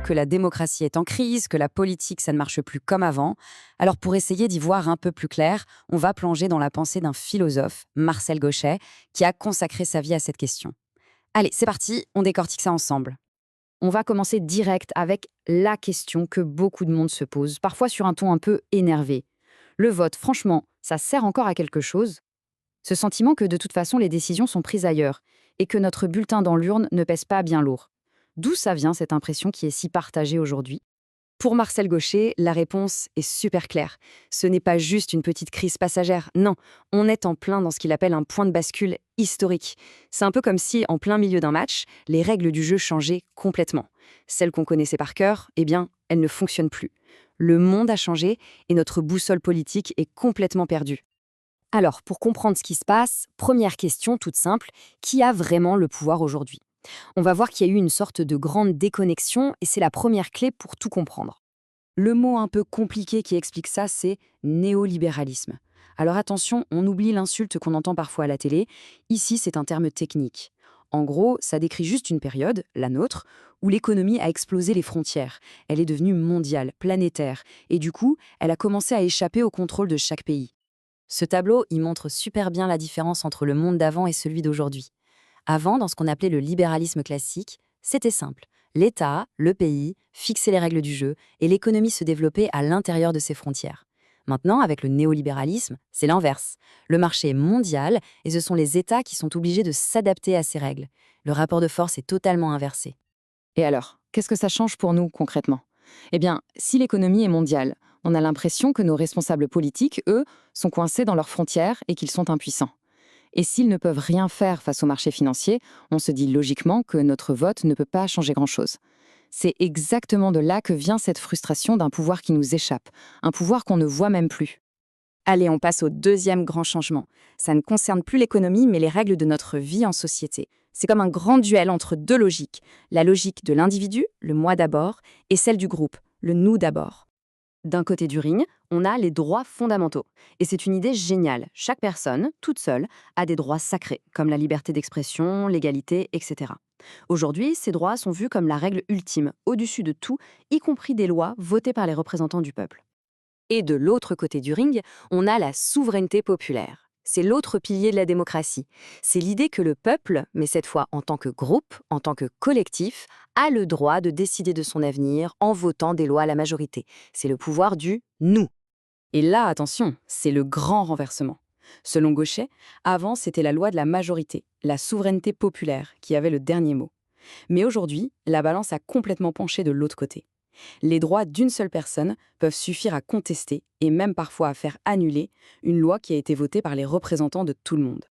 que la démocratie est en crise, que la politique, ça ne marche plus comme avant. Alors pour essayer d'y voir un peu plus clair, on va plonger dans la pensée d'un philosophe, Marcel Gauchet, qui a consacré sa vie à cette question. Allez, c'est parti, on décortique ça ensemble. On va commencer direct avec la question que beaucoup de monde se pose, parfois sur un ton un peu énervé. Le vote, franchement, ça sert encore à quelque chose? Ce sentiment que de toute façon les décisions sont prises ailleurs et que notre bulletin dans l'urne ne pèse pas bien lourd. D'où ça vient cette impression qui est si partagée aujourd'hui? Pour Marcel Gauchet, la réponse est super claire. Ce n'est pas juste une petite crise passagère, non, on est en plein dans ce qu'il appelle un point de bascule historique. C'est un peu comme si, en plein milieu d'un match, les règles du jeu changeaient complètement. Celles qu'on connaissait par cœur, eh bien, elles ne fonctionnent plus. Le monde a changé et notre boussole politique est complètement perdue. Alors, pour comprendre ce qui se passe, première question toute simple, qui a vraiment le pouvoir aujourd'hui? On va voir qu'il y a eu une sorte de grande déconnexion et c'est la première clé pour tout comprendre. Le mot un peu compliqué qui explique ça, c'est néolibéralisme. Alors attention, on oublie l'insulte qu'on entend parfois à la télé. Ici, c'est un terme technique. En gros, ça décrit juste une période, la nôtre, où l'économie a explosé les frontières. Elle est devenue mondiale, planétaire, et du coup, elle a commencé à échapper au contrôle de chaque pays. Ce tableau, il montre super bien la différence entre le monde d'avant et celui d'aujourd'hui. Avant, dans ce qu'on appelait le libéralisme classique, c'était simple. L'État, le pays, fixaient les règles du jeu et l'économie se développait à l'intérieur de ses frontières. Maintenant, avec le néolibéralisme, c'est l'inverse. Le marché est mondial et ce sont les États qui sont obligés de s'adapter à ces règles. Le rapport de force est totalement inversé. Et alors, qu'est-ce que ça change pour nous concrètement? Eh bien, si l'économie est mondiale, on a l'impression que nos responsables politiques, eux, sont coincés dans leurs frontières et qu'ils sont impuissants. Et s'ils ne peuvent rien faire face au marché financier, on se dit logiquement que notre vote ne peut pas changer grand-chose. C'est exactement de là que vient cette frustration d'un pouvoir qui nous échappe, un pouvoir qu'on ne voit même plus. Allez, on passe au deuxième grand changement. Ça ne concerne plus l'économie, mais les règles de notre vie en société. C'est comme un grand duel entre deux logiques. La logique de l'individu, le moi d'abord, et celle du groupe, le nous d'abord. D'un côté du ring, on a les droits fondamentaux. Et c'est une idée géniale. Chaque personne, toute seule, a des droits sacrés, comme la liberté d'expression, l'égalité, etc. Aujourd'hui, ces droits sont vus comme la règle ultime, au-dessus de tout, y compris des lois votées par les représentants du peuple. Et de l'autre côté du ring, on a la souveraineté populaire. C'est l'autre pilier de la démocratie. C'est l'idée que le peuple, mais cette fois en tant que groupe, en tant que collectif, a le droit de décider de son avenir en votant des lois à la majorité. C'est le pouvoir du nous. Et là, attention, c'est le grand renversement. Selon Gauchet, avant, c'était la loi de la majorité, la souveraineté populaire, qui avait le dernier mot. Mais aujourd'hui, la balance a complètement penché de l'autre côté. Les droits d'une seule personne peuvent suffire à contester et même parfois à faire annuler une loi qui a été votée par les représentants de tout le monde.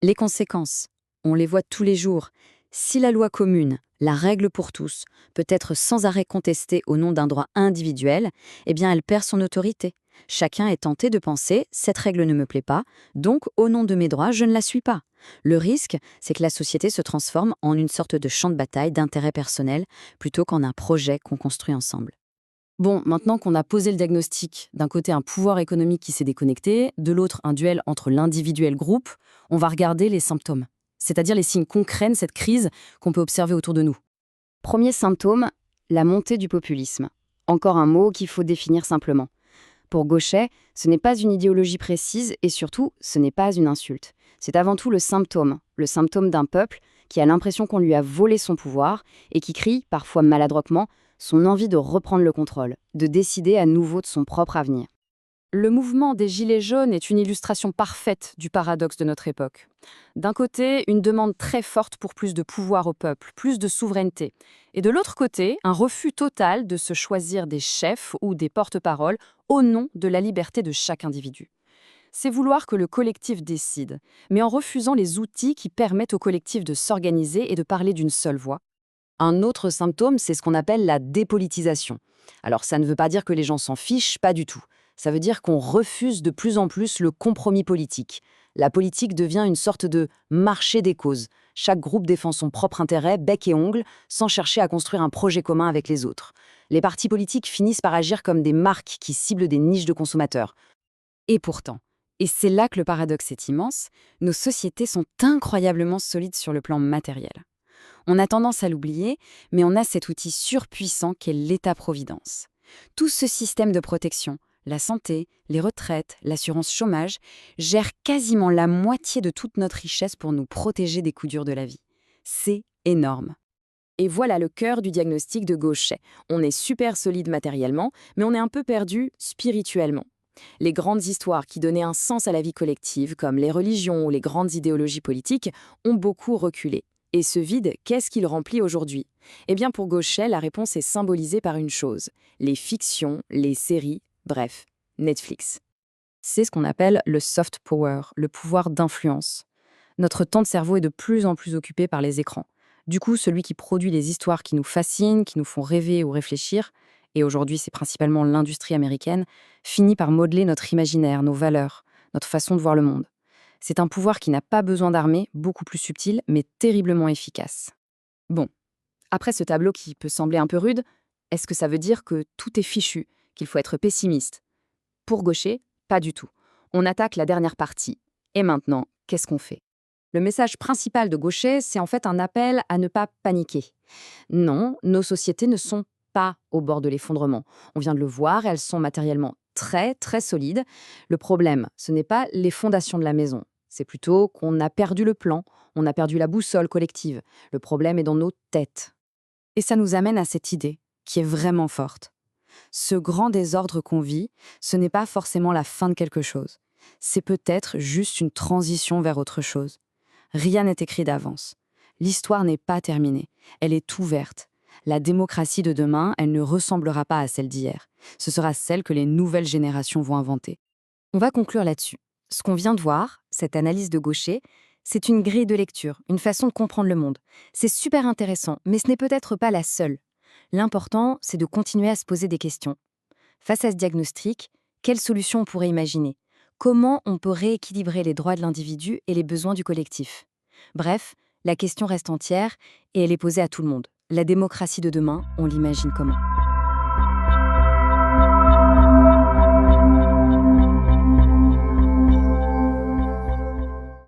Les conséquences, on les voit tous les jours. Si la loi commune, la règle pour tous, peut être sans arrêt contestée au nom d'un droit individuel, eh bien elle perd son autorité. Chacun est tenté de penser « cette règle ne me plaît pas, donc au nom de mes droits, je ne la suis pas ». Le risque, c'est que la société se transforme en une sorte de champ de bataille d'intérêt personnel plutôt qu'en un projet qu'on construit ensemble. Bon, maintenant qu'on a posé le diagnostic, d'un côté un pouvoir économique qui s'est déconnecté, de l'autre un duel entre l'individu et le groupe, on va regarder les symptômes, c'est-à-dire les signes concrets de cette crise qu'on peut observer autour de nous. Premier symptôme, la montée du populisme. Encore un mot qu'il faut définir simplement. Pour Gauchet, ce n'est pas une idéologie précise et surtout, ce n'est pas une insulte. C'est avant tout le symptôme d'un peuple qui a l'impression qu'on lui a volé son pouvoir et qui crie, parfois maladroitement, son envie de reprendre le contrôle, de décider à nouveau de son propre avenir. Le mouvement des Gilets jaunes est une illustration parfaite du paradoxe de notre époque. D'un côté, une demande très forte pour plus de pouvoir au peuple, plus de souveraineté. Et de l'autre côté, un refus total de se choisir des chefs ou des porte-paroles au nom de la liberté de chaque individu. C'est vouloir que le collectif décide, mais en refusant les outils qui permettent au collectif de s'organiser et de parler d'une seule voix. Un autre symptôme, c'est ce qu'on appelle la dépolitisation. Alors ça ne veut pas dire que les gens s'en fichent, pas du tout. Ça veut dire qu'on refuse de plus en plus le compromis politique. La politique devient une sorte de marché des causes. Chaque groupe défend son propre intérêt, bec et ongle, sans chercher à construire un projet commun avec les autres. Les partis politiques finissent par agir comme des marques qui ciblent des niches de consommateurs. Et pourtant, et c'est là que le paradoxe est immense, nos sociétés sont incroyablement solides sur le plan matériel. On a tendance à l'oublier, mais on a cet outil surpuissant qu'est l'État-providence. Tout ce système de protection, la santé, les retraites, l'assurance chômage, gère quasiment la moitié de toute notre richesse pour nous protéger des coups durs de la vie. C'est énorme. Et voilà le cœur du diagnostic de Gauchet. On est super solide matériellement, mais on est un peu perdu spirituellement. Les grandes histoires qui donnaient un sens à la vie collective, comme les religions ou les grandes idéologies politiques, ont beaucoup reculé. Et ce vide, qu'est-ce qu'il remplit aujourd'hui? Eh bien pour Gauchet, la réponse est symbolisée par une chose: les fictions, les séries, bref, Netflix. C'est ce qu'on appelle le soft power, le pouvoir d'influence. Notre temps de cerveau est de plus en plus occupé par les écrans. Du coup, celui qui produit les histoires qui nous fascinent, qui nous font rêver ou réfléchir, et aujourd'hui c'est principalement l'industrie américaine, finit par modeler notre imaginaire, nos valeurs, notre façon de voir le monde. C'est un pouvoir qui n'a pas besoin d'armée, beaucoup plus subtil, mais terriblement efficace. Bon, après ce tableau qui peut sembler un peu rude, est-ce que ça veut dire que tout est fichu, qu'il faut être pessimiste? Pour Gaucher, pas du tout. On attaque la dernière partie. Et maintenant, qu'est-ce qu'on fait? Le message principal de Gaucher, c'est en fait un appel à ne pas paniquer. Non, nos sociétés ne sont pas au bord de l'effondrement. On vient de le voir, elles sont matériellement très, très solides. Le problème, ce n'est pas les fondations de la maison. C'est plutôt qu'on a perdu le plan, on a perdu la boussole collective. Le problème est dans nos têtes. Et ça nous amène à cette idée, qui est vraiment forte. Ce grand désordre qu'on vit, ce n'est pas forcément la fin de quelque chose. C'est peut-être juste une transition vers autre chose. Rien n'est écrit d'avance. L'histoire n'est pas terminée, elle est ouverte. La démocratie de demain, elle ne ressemblera pas à celle d'hier. Ce sera celle que les nouvelles générations vont inventer. On va conclure là-dessus. Ce qu'on vient de voir, cette analyse de Gaucher, c'est une grille de lecture, une façon de comprendre le monde. C'est super intéressant, mais ce n'est peut-être pas la seule. L'important, c'est de continuer à se poser des questions. Face à ce diagnostic, quelles solutions on pourrait imaginer? Comment on peut rééquilibrer les droits de l'individu et les besoins du collectif? Bref, la question reste entière et elle est posée à tout le monde. La démocratie de demain, on l'imagine comment?